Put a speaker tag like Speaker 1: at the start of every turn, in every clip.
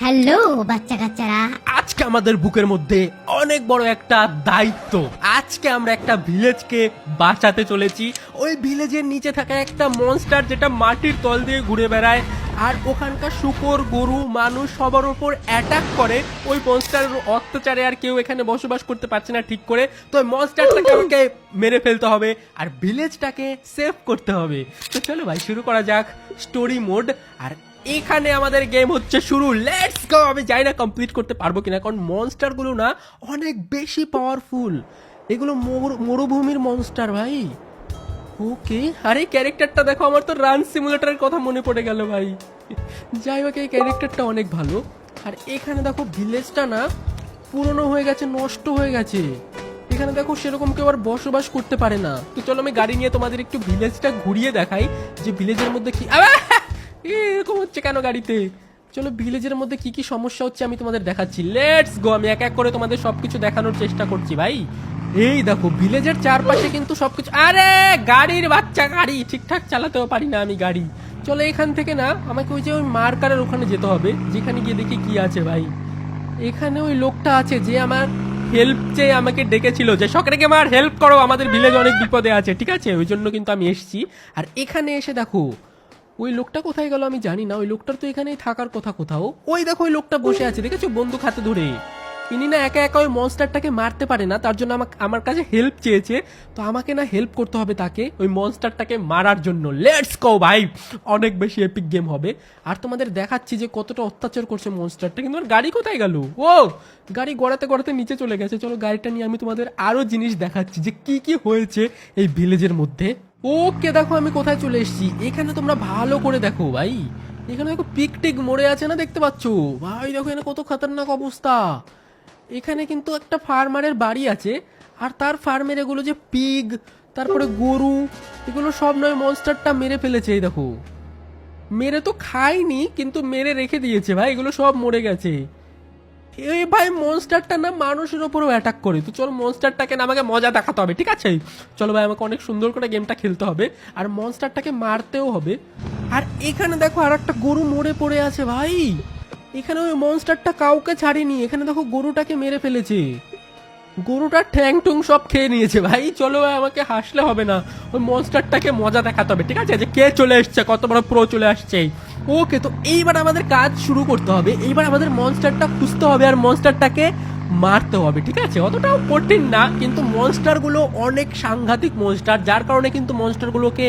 Speaker 1: Hello বাচ্চা কাচ্চারা।
Speaker 2: আজকে আমাদের বুকের মধ্যে অনেক বড় একটা দায়িত্ব। আজকে আমরা একটা ভিলেজকে বাঁচাতে চলেছি। ওই ভিলেজের নিচে থাকা একটা মনস্টার যেটা মাটির তল দিয়ে ঘুরে বেড়ায় আর ওখানকার শুকর গরু মানুষ সবার উপর অ্যাটাক করে। ওই মনস্টারের অত্যাচারে আর কেউ এখানে বসবাস করতে পারছে না ঠিক করে। তো ওই মনস্টারটাকে আমাকে মেরে ফেলতে হবে আর ভিলেজটাকে সেভ করতে হবে। তো চলো ভাই শুরু করা যাক স্টোরি মোড। আর এখানে আমাদের গেম হচ্ছে শুরু। Let's go. আমি জানি না কমপ্লিট করতে পারবো কিনা, কারণ মনস্টার গুলো না অনেক বেশি পাওয়ারফুল। এগুলো মরুভূমির মনস্টার ভাই। ওকে, আরে ক্যারেক্টারটা দেখো, আমার তো রান সিমুলেটরের কথা মনে পড়ে গেল ভাই। যাই হোক, এই ক্যারেক্টারটা অনেক ভালো। আর এখানে দেখো ভিলেজটা না পুরনো হয়ে গেছে, নষ্ট হয়ে গেছে। এখানে দেখো সেরকম কেউ আর বসবাস করতে পারে না। তো চলো আমি গাড়ি নিয়ে তোমাদের একটু ভিলেজটা ঘুরিয়ে দেখাই যে ভিলেজের মধ্যে কি এরকম হচ্ছে কেন গাড়িতে। চলো ভিলেজের মধ্যে কি কি সমস্যা হচ্ছে আমি তোমাদের দেখাচ্ছি। Let's go. আমি এক এক করে তোমাদের সবকিছু দেখানোর চেষ্টা করছি ভাই। এই দেখো ভিলেজের চারপাশে কিন্তু সবকিছু, আরে গাড়ির বাচ্চা, গাড়ি ঠিকঠাক চালাতেও পারি না আমি গাড়ি। চলো এখান থেকে না আমাকে ওই যে ওই মার্কারের ওখানে যেতে হবে, যেখানে গিয়ে দেখি কি আছে ভাই। এখানে ওই লোকটা আছে যে আমার হেল্প চেয়ে আমাকে ডেকেছিল যে সকালে আমার হেল্প করো, আমাদের ভিলেজ অনেক বিপদে আছে, ঠিক আছে? ওই জন্য কিন্তু আমি এসেছি। আর এখানে এসে দেখো ওই লোকটা কোথায় গেল আমি জানি না। ওই লোকটার তো এখানেই থাকার কথা কোথাও। ওই দেখো ওই লোকটা বসে আছে, দেখেছো, বন্দুক হাতে ধরে। ইনি না একা একা ওই মনস্টারটাকে মারতে পারে না, তার জন্য আমার কাছে হেল্প চেয়েছে। তো আমাকে না হেল্প করতে হবে তাকে ওই মনস্টারটাকে মারার জন্য। লেটস গো ভাই, অনেক বেশি এপিক গেম হবে। আর তোমাদের দেখাচ্ছি যে কতটা অত্যাচার করছে মনস্টারটা। কিন্তু ওর গাড়ি কোথায় গেল? ও গাড়ি গড়াতে গড়াতে নিচে চলে গেছে। চলো গাড়িটা নিয়ে আমি তোমাদের আরো জিনিস দেখাচ্ছি যে কি কি হয়েছে এই ভিলেজের মধ্যে। ওকে দেখো আমি কোথায় চলে এসেছি। এখানে তোমরা ভালো করে দেখো ভাই, এখানে দেখো পিক টিক মরে আছে না, দেখতে পাচ্ছ ভাই? দেখো এখানে কত খতরনাক অবস্থা। এখানে কিন্তু একটা ফার্মারের বাড়ি আছে, আর তার ফার্মের এগুলো যে পিগ, তারপরে গরু, এগুলো সব নয় মনস্টারটা মেরে ফেলেছে। এই দেখো, মেরে তো খায়নি কিন্তু মেরে রেখে দিয়েছে ভাই, এগুলো সব মরে গেছে। এই ভাই মনস্টারটা না মানুষের উপরও অ্যাটাক করে। তো চলো মনস্টারটাকে না আমাকে মজা দেখাতে হবে, ঠিক আছে? চলো ভাই আমাকে অনেক সুন্দর করে গেমটা খেলতে হবে আর মনস্টারটাকে মারতেও হবে। আর এখানে দেখো আর একটা গরু মরে পড়ে আছে ভাই। এখানে ওই মনস্টারটা কাউকে ছাড়েনি। এখানে দেখো গরুটাকে মেরে ফেলেছে, গরুটার ঠ্যাং টুং সব খেয়ে নিয়েছে ভাই। চলো ভাই আমাকে হাসলে হবে না, ওই মনস্টারটাকে মজা দেখাতে হবে, ঠিক আছে? যে কে চলে এসছে, কত বড় প্রো চলে আসছে। ওকে, তো এইবার আমাদের কাজ শুরু করতে হবে। এইবার আমাদের মনস্টারটা খুঁজতে হবে আর মনস্টারটাকে মারতে হবে, ঠিক আছে? অতটাও কঠিন না, কিন্তু মনস্টারগুলো অনেক সাংঘাতিক মনস্টার, যার কারণে কিন্তু মনস্টারগুলোকে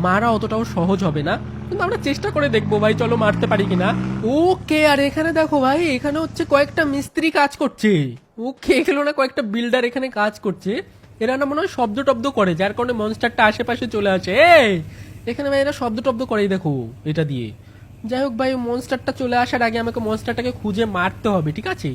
Speaker 2: মারা অতটাও সহজ হবে না। কিন্তু আমরা চেষ্টা করে দেখবো ভাই, চলো মারতে পারি কিনা। ওকে, আর এখানে দেখো ভাই, এখানে হচ্ছে কয়েকটা মিস্ত্রি কাজ করছে। ওকে, এগুলো না কয়েকটা বিল্ডার এখানে কাজ করছে। এরা না মনে হয় শব্দ টব্দ করে, যার কারণে মনস্টারটা আশেপাশে চলে আসে। এখানে ভাই এরা শব্দ টব্দ করে, দেখো এটা দিয়ে। যাই হোক ভাই, মনস্টারটা চলে আসার আগে আমাকে মনস্টারটাকে খুঁজে মারতে হবে, ঠিক আছে?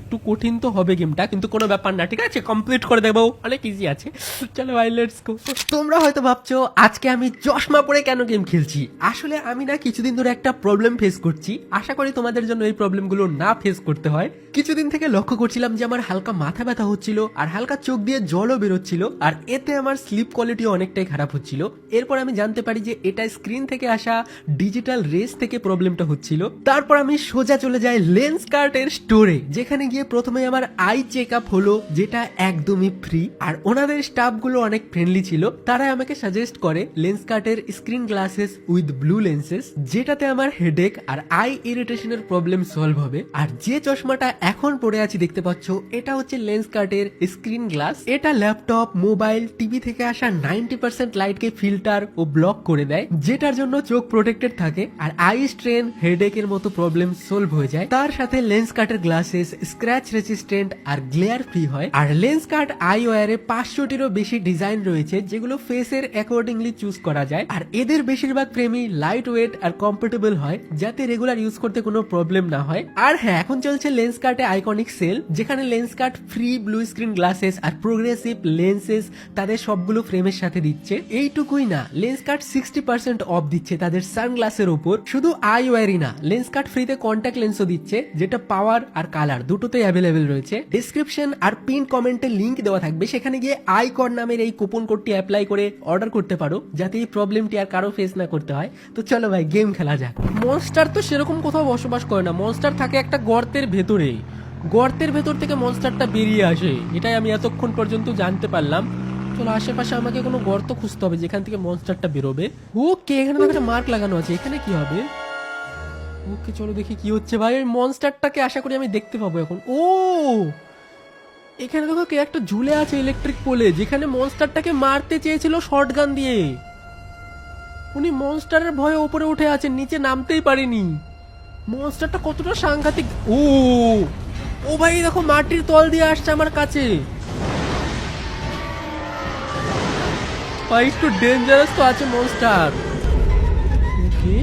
Speaker 2: একটু কঠিন তো হবে গেমটা, কিন্তু কোনো ব্যাপার না, ঠিক আছে? কমপ্লিট করে দেবো, অনেক ইজি আছে। চলো ভাই লেটস গো। তোমরা হয়তো ভাবছো আজকে আমি চশমা পরে কেন গেম খেলছি। আসলে আমি না কিছুদিন ধরে একটা প্রবলেম ফেস করছি। আশা করি তোমাদের জন্য এই প্রবলেমগুলো না ফেস করতে হয়। কিছুদিন থেকে লক্ষ্য করছিলাম যে আমার হালকা মাথা ব্যথা হচ্ছিল আর হালকা চোখ দিয়ে জলও বেরোচ্ছিল, আর এতে আমার স্লিপ কোয়ালিটি অনেকটাই খারাপ হচ্ছিল। এরপর আমি জানতে পারি যে এটা স্ক্রিন থেকে আসা ডিজিটাল রেস থেকে প্রবলেমটা হচ্ছিল। তারপর আমি সোজা চলে যাই লেন্সকার্টের স্টোরে, যেখানে গিয়ে প্রথমে আমার আই চেক আপ হলো, যেটা একদমই ফ্রি। আর ওনাদের স্টাফগুলো অনেক ফ্রেন্ডলি ছিল। তারা আমাকে সাজেস্ট করে লেন্সকার্টের screen glasses with blue lenses, যেটাতে আমার হেডেক আর আই ইরিটেশনের প্রবলেম সলভ হবে। আর যে চশমাটা এখন পরে আছি দেখতে পাচ্ছ, এটা হচ্ছে লেন্সকার্টের স্ক্রিন গ্লাস। এটা ল্যাপটপ, মোবাইল, টিভি থেকে আসা 90% লাইটকে ফিল্টার ও ব্লক করে দেয়, যেটার জন্য চোখ প্রোটেক্টেড থাকে আর আই স্ট্রেন, হেডেকের মতো প্রবলেম সলভ হয়ে যায়। তার সাথে লেন্সকার্টের গ্লাসেস স্ক্র্যাচ রেসিস্ট্যান্ট আর গ্লেয়ার ফ্রি হয়। আর লেন্সকার্ট আই ওয়্যারে 500টিরও বেশি ডিজাইন রয়েছে, যেগুলো ফেসের অ্যাকর্ডিংলি চুজ করা যায়। আর এদের বেশিরভাগ ফ্রেমই লাইট ওয়েট আর কমফোর্টেবল হয়, যাতে রেগুলার ইউজ করতে কোনো প্রবলেম না হয়। আর হ্যাঁ, এখন চলছে লেন্সকার্টে আইকনিক সেল, যেখানে Lenskart free blue screen glasses আর প্রোগ্রেসিভ লেন্সেস তাদের সবগুলো ফ্রেমের সাথে দিচ্ছে। এইটুকুই না, লেন্সকার্ট 60% অফ দিচ্ছে তাদের সানগ্লাসের উপর। শুধু আই ওয়্যারই না, লেন্সকার্ট ফ্রিতে কন্ট্যাক্ট লেন্সও দিচ্ছে, যেটা পাওয়ার আর কালার দুটোতেই অ্যাভেলেবেল রয়েছে। ডিসক্রিপশন আর পিন কমেন্টে লিংক দেওয়া থাকবে, সেখানে গিয়ে আইকর নামের এই কুপন কোডটি অ্যাপ্লাই করে অর্ডার করতে পারো, যাতে এই প্রবলেমটি আর কারো ফেস না করতে হয়। তো চলো ভাই গেম খেলা যাক। মনস্টার তো সেরকম কোথাও বসবাস করে না, মনস্টার থাকে একটা গর্তের ভেতরে, গর্তের ভেতর থেকে মনস্টারটা বেরিয়ে আসে, এটাই আমি এতক্ষণ পর্যন্ত জানতে পারলাম। চলো আশেপাশে আমাকে কোনো গর্ত খুঁজতে হবে যেখান থেকে মনস্টারটা বেরোবে। ওকে, এখানে তো একটা মার্ক লাগানো আছে, এখানে কি হবে? ওকে চলো দেখি কি হচ্ছে ভাই। ওই মনস্টারটাকে আশা করি আমি দেখতে পাবো এখন। ও এখানে দেখো কে একটা ঝুলে আছে ইলেকট্রিক পোলে, যেখানে মনস্টারটাকে মারতে চেয়েছিল শর্টগান দিয়ে। উনি মনস্টারের ভয়ে উপরে উঠে আছেন, নিচে নামতেই পারেনি। মনস্টারটা কতটা সাংঘাতিক। ও ও ভাই দেখো মাটির তল দিয়ে আসছে আমার কাছে। ভাই একটু ডেঞ্জারাস তো আছে মনস্টার। ওকে,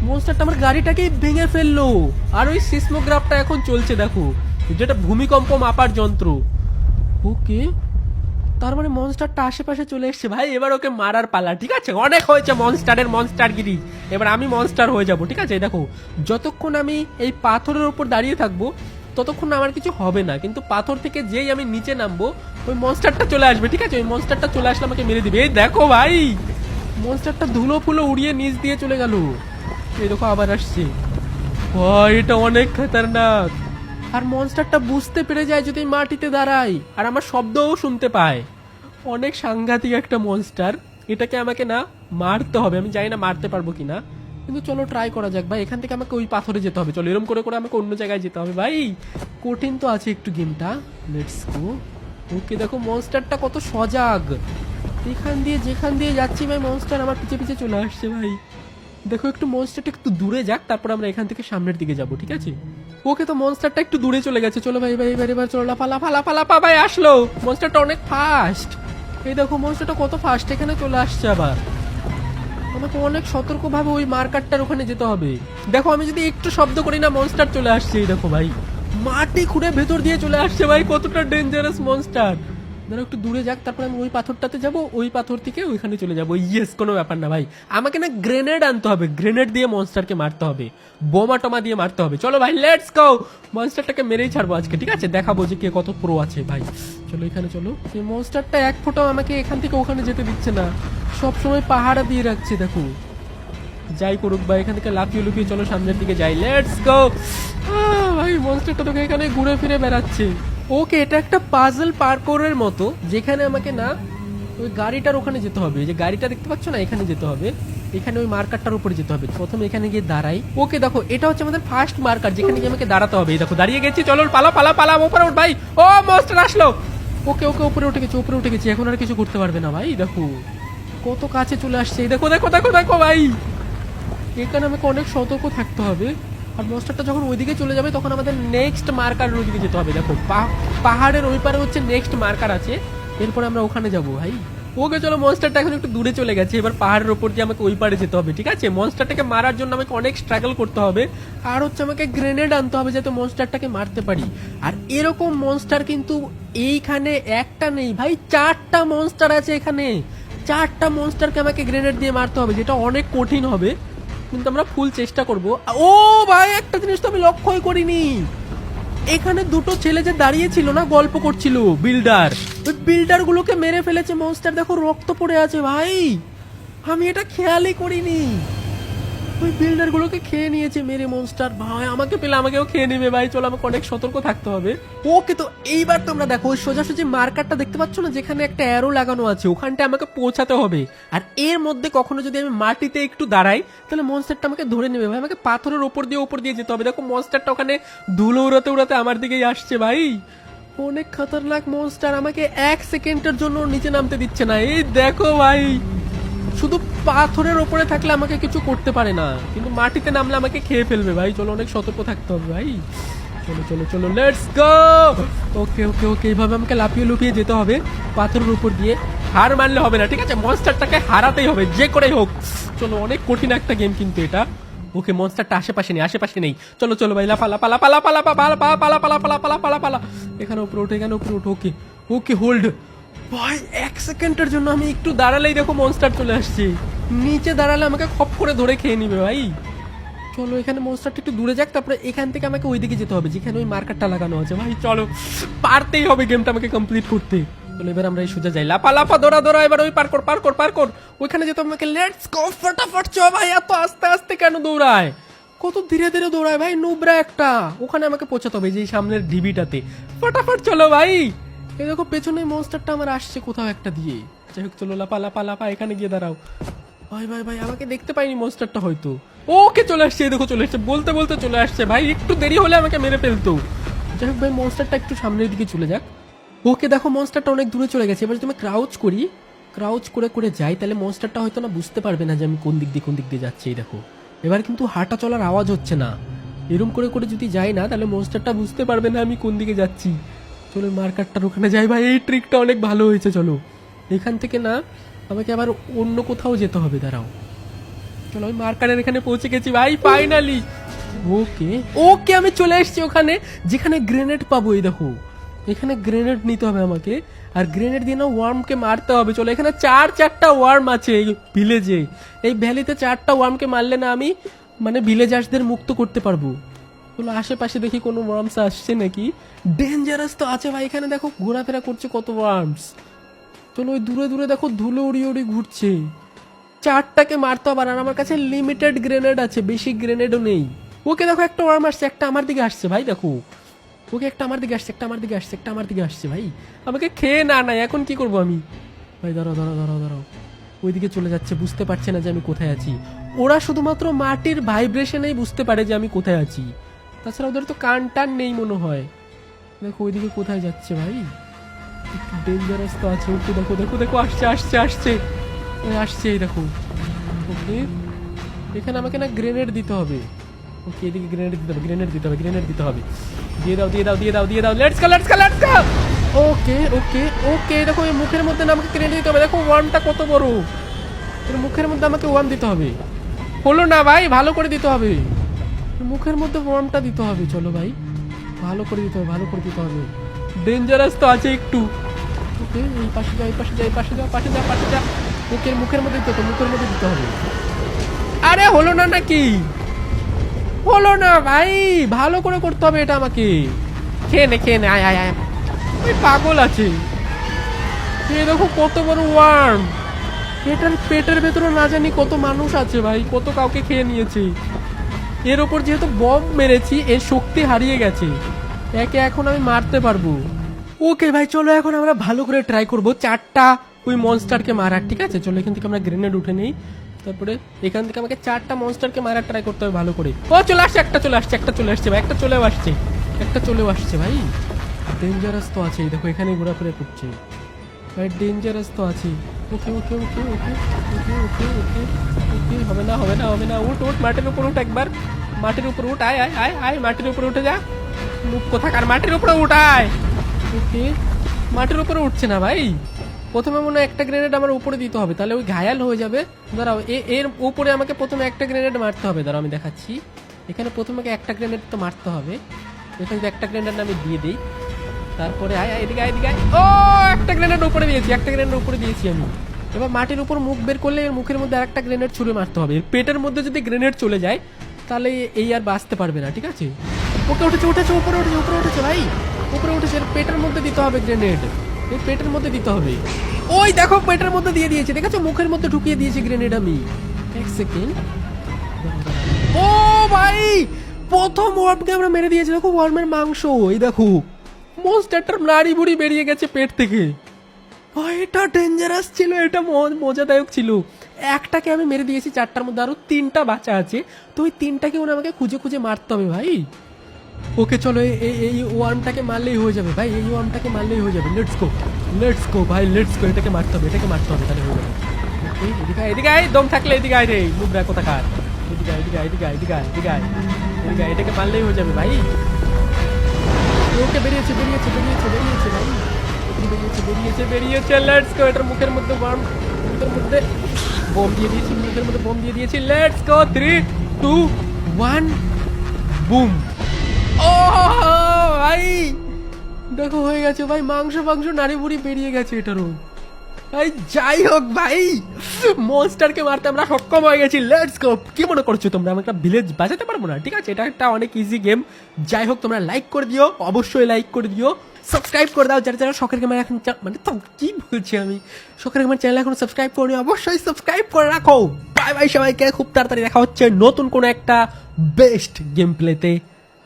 Speaker 2: মনস্টারটা আমার গাড়িটাকেই ভেঙে ফেললো। আর ওই সিসমোগ্রাফটা এখন চলছে দেখো, যেটা ভূমিকম্প মাপার যন্ত্র। ওকে, তার মানে মনস্টারটা আশেপাশে চলে এসছে ভাই। এবার ওকে মারার পালা, ঠিক আছে? অনেক হয়েছে মনস্টারের মনস্টারগিরি, এবার আমি মনস্টার হয়ে যাব, ঠিক আছে? দেখো যতক্ষণ আমি এই পাথরের উপর দাঁড়িয়ে থাকবো ততক্ষণ আমার কিছু হবে না, কিন্তু পাথর থেকে যেই আমি নিচে নামবো ওই মনস্টারটা চলে আসবে, ঠিক আছে? ওই মনস্টারটা চলে আসলে আমাকে মেরে দিবে। এই দেখো ভাই, মনস্টারটা ধুলো ফুলো উড়িয়ে নিচ দিয়ে চলে গেল। এই দেখো আবার আসছে। ভাই এটা অনেক খতরনাক। আর মনস্টারটা বুঝতে পেরে যায় যদি মাটিতে দাঁড়াই, আর আমার শব্দও শুনতে পায়। অনেক সাংঘাতিক একটা মনস্টার। এটাকে আমাকে না মারতে হবে, আমি জানি না মারতে পারবো কিনা, কিন্তু চলো ট্রাই করা যাক ভাই। এখান থেকে আমাকে ওই পাথরে যেতে হবে, চলো এরকম করে করে আমাকে অন্য জায়গায় যেতে হবে ভাই। কঠিন তো আছে একটু গেমটা, লেটস গো। ওকে দেখো মনস্টারটা কত সজাগ, এখান দিয়ে যেখান দিয়ে যাচ্ছি ভাই মনস্টার আমার পিছে পিছে চলে আসছে ভাই। দেখো একটু মনস্টারটা একটু দূরে যাক, তারপর আমরা এখান থেকে সামনের দিকে যাব, ঠিক আছে? ওকে, তো মনস্টারটা একটু দূরে চলে গেছে। চলো ভাই ভাই এবার চলো, ফালা ফালা ফালা পা ভাই। আসলো মনস্টারটা অনেক ফাস্ট। এই দেখো মনস্টারটা কত ফাস্ট, এখানে চলে আসছে আবার। আমাকে অনেক সতর্কভাবে ওই মার্কারটার ওখানে যেতে হবে। দেখো আমি যদি একটু শব্দ করি না মনস্টার চলে আসছে। এই দেখো ভাই মাটি খুঁড়ে ভেতর দিয়ে চলে আসছে ভাই, কতটা ডেঞ্জারাস মনস্টার। ধরো একটু দূরে যাক, তারপর আমি ওই পাথরটাতে যাব, ওই পাথর থেকে ওইখানে চলে যাবো। ইয়েস, কোনো ব্যাপার না ভাই। আমাকে না গ্রেনেড আনতে হবে, গ্রেনেড দিয়ে মনস্টারকে মারতে হবে, বোমা টমা দিয়ে মারতে হবে। চলো ভাই লেটস গো, মনস্টারটাকে মেরেই ছাড়বো আজকে, ঠিক আছে? দেখাবো যে কে কত প্রো আছে ভাই। চলো এখানে চলো। এই মনস্টারটা এক ফোঁটাও আমাকে এখান থেকে ওখানে যেতে দিচ্ছে না, সব সময় পাহাড়া দিয়ে রাখছে। দেখো যাই করুক ভাই, এখান থেকে লাফিয়ে লুফিয়ে চলো সামনের দিকে যাই। লেটস গো ভাই। মনস্টারটা তোকে এখানে ঘুরে ফিরে বেড়াচ্ছে। ওকে, এটা একটা পাজল পার্কোরের মতো, যেখানে আমাকে না ওই গাড়িটার ওখানে যেতে হবে। যে গাড়িটা দেখতে পাচ্ছ না, এখানে যেতে হবে, এখানে ওই মার্কারটার উপরে যেতে হবে। প্রথমে এখানে গিয়ে দাঁড়াই। ওকে দেখো এটা হচ্ছে আমাদের ফার্স্ট মার্কার, যেখানে গিয়ে আমাকে দাঁড়াতে হবে। এই দেখো দাঁড়িয়ে গেছি, চলো পালা পালা পালা উপরে উঠ ভাই। ও মনস্টার আসলো। ওকে ওকে উপরে উঠে গেছি, উপরে উঠে গেছি, এখন আর কিছু করতে পারবে না ভাই। দেখো কত কাছে চলে আসছে। দেখো দেখো দেখো দেখো ভাই, এখানে আমাকে অনেক সতর্ক থাকতে হবে। আর মনস্টারটা যখন ওইদিকে চলে যাবে তখন আমাদের নেক্সট মার্কারের ওইদিকে যেতে হবে। দেখো পাহাড়ের ওই পারে হচ্ছে নেক্সট মার্কার আছে, এরপরে আমরা ওখানে যাবো ভাই। ওকে চলো, মনস্টারটা এখন একটু দূরে চলে গেছে, এবার পাহাড়ের ওপর দিয়ে আমাকে ওই পারে যেতে হবে, ঠিক আছে? মনস্টারটাকে মারার জন্য আমাকে অনেক স্ট্রাগল করতে হবে, আর হচ্ছে আমাকে গ্রেনেড আনতে হবে যাতে মনস্টারটাকে মারতে পারি। আর এরকম মনস্টার কিন্তু এইখানে একটা নেই ভাই, 4টা মনস্টার আছে এখানে। 4টা মনস্টারকে আমাকে গ্রেনেড দিয়ে মারতে হবে, যেটা অনেক কঠিন হবে, কিন্তু আমরা ফুল চেষ্টা করব। ও ভাই একটা জিনিস তো আমি লক্ষ্যই করিনি, এখানে দুটো ছেলে যে দাঁড়িয়ে ছিল না গল্প করছিল, বিল্ডার, ওই বিল্ডার গুলোকে মেরে ফেলেছে মনস্টার। দেখো রক্ত পড়ে আছে ভাই, আমি এটা খেয়ালই করিনি। ওই বিল্ডার গুলোকে খেয়ে নিয়েছে মেরে মনস্টার। ভাই আমাকে পেলে আমাকেও খেয়ে নেবে ভাই, চলো আমাকে অনেক সতর্ক থাকতে হবে। ওকে, তো এইবার তোমরা দেখো ওই সোজাসুজি মার্কারটা দেখতে পাচ্ছ না, যেখানে একটা অ্যারো লাগানো আছে, ওখানটা আমাকে পৌঁছাতে হবে। আর এর মধ্যে কখনো যদি আমি মাটিতে একটু দাঁড়াই তাহলে মনস্টারটা আমাকে ধরে নেবে ভাই, আমাকে পাথরের ওপর দিয়ে যেতে হবে। দেখো মনস্টারটা ওখানে ধুলো উড়াতে উড়াতে আমার দিকেই আসছে ভাই, অনেক খতরনাক মনস্টার। আমাকে 1 সেকেন্ডের জন্য নিচে নামতে দিচ্ছে না। এই দেখো ভাই, শুধু পাথরের ওপরে থাকলে আমাকে কিছু করতে পারে না, কিন্তু মাটিতে নামলে আমাকে খেয়ে ফেলবে ভাই। চলো অনেক সতর্ক থাকতে হবে ভাই। চলো চলো চলো লেটস গো। ওকে ওকে ওকে, এইভাবে আমাকে লাফিয়ে লুফিয়ে যেতে হবে পাথরের উপর দিয়ে। হার মানলে হবে না, ঠিক আছে? মনস্টারটাকে হারাতেই হবে যে করেই হোক। চলো অনেক কঠিন একটা গেম কিন্তু এটা। ওকে মনস্টারটা আশেপাশে নেই, আশেপাশে নেই। চলো চলো ভাই, লাফা লাফা লাফা লাফা লাফা পালা পালা পালা পালা পালা পালা পালা পালা। এখানে উপরে ওঠে, এখানে উপরে ওঠো। ওকে ওকে হোল্ড ভাই, 1 সেকেন্ডের জন্য আমি একটু দাঁড়ালেই দেখো মনস্টার চলে আসছে। নিচে দাঁড়ালে আমাকে খপ করে ধরে খেয়ে নিবে ভাই। চলো এখানে মনস্টারটা একটু দূরে যাক, তারপরে এখান থেকে আমাকে ওইদিকে যেতে হবে যেখানে ওই মার্কারটা লাগানো আছে। ভাই চলো, পারতেই হবে গেমটা আমাকে কমপ্লিট করতে। চলো এবার আমরা এই সোজা যাই, লাপা লাপা দৌড়া দৌড়া, এবার ওই পার কর ওইখানে যেতে আমাকে। লেটস গো, ফটাফট চ ভাই, এত আস্তে আস্তে কেন দৌড়ায়, কত ধীরে ধীরে দৌড়ায় ভাই, নুবরা একটা। ওখানে আমাকে পৌঁছাতে হবে যে এই সামনের ঢিবিটাতে। ফটাফট চলো ভাই। এই দেখো পেছনে মনস্টারটা আমার আসছে কোথাও একটা দিয়ে। যাই হোক চলো, লাপা লাপা লাপা, এখানে গিয়ে দাঁড়াও। ভাই ভাই ভাই, আমাকে দেখতে পাইনি মনস্টারটা হয়তো। ওকে চলে আসছে, দেখো চলে আসছে, বলতে বলতে চলে আসছে ভাই, একটু দেরি হলে আমাকে মেরে ফেলতো। যাই হোক ভাই, মনস্টারটা একটু সামনের দিকে চলে যাক। ওকে দেখো মনস্টারটা অনেক দূরে চলে গেছে। এবার যদি আমি ক্রাউচ করি, ক্রাউচ করে করে যাই, তাহলে মনস্টারটা হয়তো না বুঝতে পারবে না যে আমি কোন দিক দিয়ে যাচ্ছি। এই দেখো এবার কিন্তু হাঁটা চলার আওয়াজ হচ্ছে না। এরম করে করে যদি যাই না, তাহলে মনস্টারটা বুঝতে পারবে না আমি কোন দিকে যাচ্ছি। চলো মার্কারটার ওখানে যাই ভাই, এই ট্রিকটা অনেক ভালো হয়েছে। চলো এখান থেকে না আমাকে আবার অন্য কোথাও যেতে হবে, দাঁড়াও। চলো আমি মার্কারের এখানে পৌঁছে গেছি ভাই, ফাইনালি। ওকে ওকে, আমি চলে এসেছি ওখানে যেখানে গ্রেনেড পাবো। এই দেখো এখানে গ্রেনেড নিতে হবে আমাকে, আর গ্রেনেড দিয়ে না ওয়ার্মকে মারতে হবে। চলো এখানে চারটা ওয়ার্ম আছে এই ভিলেজে, এই ভ্যালিতে 4টা ওয়ার্মকে মারলে না আমি মানে ভিলেজার্সদের মুক্ত করতে পারবো। চলো আশেপাশে দেখি কোনো ওয়ার্মস আসছে নাকি। ডেঞ্জারাস তো আছে ভাই, এখানে দেখো ঘোরাফেরা করছে কত ওয়ার্মস। চলো ওই দূরে দূরে দেখো ধুলো উড়ি ঘুরছে। 4টাকে মারতে হবে, আর আমার কাছে লিমিটেড গ্রেনেড আছে, বেশি গ্রেনেডও নেই। ওকে দেখো একটা ওয়ার্ম আসছে, একটা আমার দিকে আসছে ভাই, দেখো ওকে একটা আমার দিকে আসছে, একটা আমার দিকে আসছে ভাই, আমাকে খেয়ে না নাই। এখন কি করবো আমি? ভাই দাঁড়াও, ওইদিকে চলে যাচ্ছে, বুঝতে পারছে না যে আমি কোথায় আছি। ওরা শুধুমাত্র মাটির ভাইব্রেশনেই বুঝতে পারে যে আমি কোথায় আছি, তাছাড়া ওদের তো কান টান নেই মনে হয়। দেখো ওইদিকে কোথায় যাচ্ছে ভাই, একটু ডেঞ্জারাস তো আছে। ওকে দেখো আসছে এই দেখো। ওকে এখানে আমাকে না গ্রেনেড দিতে হবে। ওকে এদিকে গ্রেনেড দিতে হবে। দিয়ে দাও। Let's go. ওকে দেখো এই মুখের মধ্যে না আমাকে গ্রেনেড দিতে হবে। দেখো ওয়ার্মটা কত বড়, এর মুখের মধ্যে আমাকে ওয়ার্ম দিতে হবে। হলো না ভাই, ভালো করে দিতে হবে, মুখের মধ্যে ওয়ার্মটা দিতে হবে। চলো ভাই, ভালো করে দিতে হবে। ডেঞ্জারাস তো আছে একটু। ওকে এই পাশে যা। ওকে মুখের মধ্যে দিতে হবে। আরে হলো না নাকি? হলো না ভাই, ভালো করে করতে হবে এটা আমাকে। খেয়ে নে আয়। ওই পাগল আছে, এই দেখো কত বড় ওয়ার্ম। এটার পেটের ভেতরে না জানি কত মানুষ আছে ভাই, কত কাউকে খেয়ে নিয়েছে। এর ওপর যেহেতু বম মেরেছি, এর শক্তি হারিয়ে গেছে, একে এখন আমি মারতে পারবো। ওকে ভাই চলো এখন আমরা ভালো করে ট্রাই করবো 4টা ওই মনস্টারকে মারার। ঠিক আছে চলো এখান থেকে আমরা গ্রেনেড উঠে নেই, তারপরে এখান থেকে আমাকে 4টা মনস্টারকে মারার ট্রাই করতে হবে ভালো করে। ও চলে আসছে, একটা চলে আসছে ভাই, একটা চলেও আসছে ভাই। ডেঞ্জারাস তো আছে, দেখো এখানে ঘোরাফেরা করছে ভাই, ডেঞ্জারাস তো আছে। ওকে হবে না। উঠ মাটির উপর উঠ, একবার মাটির উপর উঠ। আয় মাটির উপরে উঠে যা। মুখ কোথাকার, মাটির উপরে উঠায়। ওকে মাটির উপরে উঠছে না ভাই। প্রথমে মনে হয় একটা গ্রেনেড আমার উপরে দিতে হবে, তাহলে ওই ঘায়াল হয়ে যাবে। দাঁড়াও এর উপরে আমাকে প্রথমে একটা গ্রেনেড মারতে হবে। দাঁড়াও আমি দেখাচ্ছি। এখানে প্রথমে একটা গ্রেনেড তো মারতে হবে, এখানে একটা গ্রেনেড আমি দিয়ে দিই। তারপরে এদিকে আয়। ও একটা গ্রেনেড উপরে দিয়েছি আমি। এবার মাটির উপর মুখ বের করলে এর মুখের মধ্যে আরেকটা গ্রেনেড ছুঁড়ে মারতে হবে। এর পেটের মধ্যে যদি গ্রেনেড চলে যায় তাহলে এই আর বাঁচতে পারবে না। ঠিক আছে ওকে উঠেছে উপরে উঠেছে ভাই, উপরে উঠেছে। এর পেটের মধ্যে দিতে হবে গ্রেনেড, এর পেটের মধ্যে দিতে হবে। ওই দেখো পেটের মধ্যে দিয়ে দিয়েছে, দেখেছো মুখের মধ্যে ঢুকিয়ে দিয়েছি গ্রেনেড আমি। এক সেকেন্ড। ও ভাই প্রথম ওয়ার্মকে আমরা মেরে দিয়েছি, দেখো ওয়ার্মের মাংস। এই দেখো মনস্টারটার নাড়ি বুড়ি বেরিয়ে গেছে পেট থেকে। এটা ডেঞ্জারাস ছিল, এটা মজাদায়ক ছিল। একটাকে আমি মেরে দিয়েছি, 4টার মধ্যে আরো 3টা বাঁচা আছে, তো ওই 3টাকে আমাকে খুঁজে মারতে হবে ভাই। ওকে চলো এই ওয়ার্মটাকে মারলেই হয়ে যাবে ভাই, লেটস গো ভাই, এটাকে মারতে হবে তাহলে হয়ে যাবে। এদিকে আয়, দম থাকলে এদিকে আয় রে মুবরা কোথাকার। এদিকে আয়, এটাকে মারলেই হয়ে যাবে ভাই। ওকে বেরিয়েছে ভাই, বেরিয়েছে। লেটস গো, এটার মুখের মধ্যে বোম দিয়ে দিয়েছি। Let's go 3 2 1 broom. ও ভাই দেখো হয়ে গেছে ভাই, মাংস নাড়ি বুড়ি বেরিয়ে গেছে এটারও। ভাই যাই হোক ভাই, মনস্টারকে মারতে আমরা সক্ষম হয়ে গেছি। Let's go. কি মনে করছো তোমরা আমি একটা ভিলেজ বাঁচাতে পারবো না? ঠিক আছে, এটা একটা অনেক ইজি গেম। যাই হোক, তোমরা লাইক করে দিও, অবশ্যই লাইক করে দিও, সাবস্ক্রাইব করে দাও যারা যারা শখের গেমার এখন মানে তো কি বলছি আমি, শখের গেমার চ্যানেল এখন সাবস্ক্রাইব করে নিও, অবশ্যই সাবস্ক্রাইব করে রাখো। বাই বাই সবাইকে, খুব তাড়াতাড়ি দেখা হচ্ছে নতুন কোনো একটা বেস্ট গেম প্লেতে।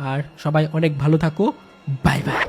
Speaker 2: আর সবাই অনেক ভালো থাকো, বাই বাই।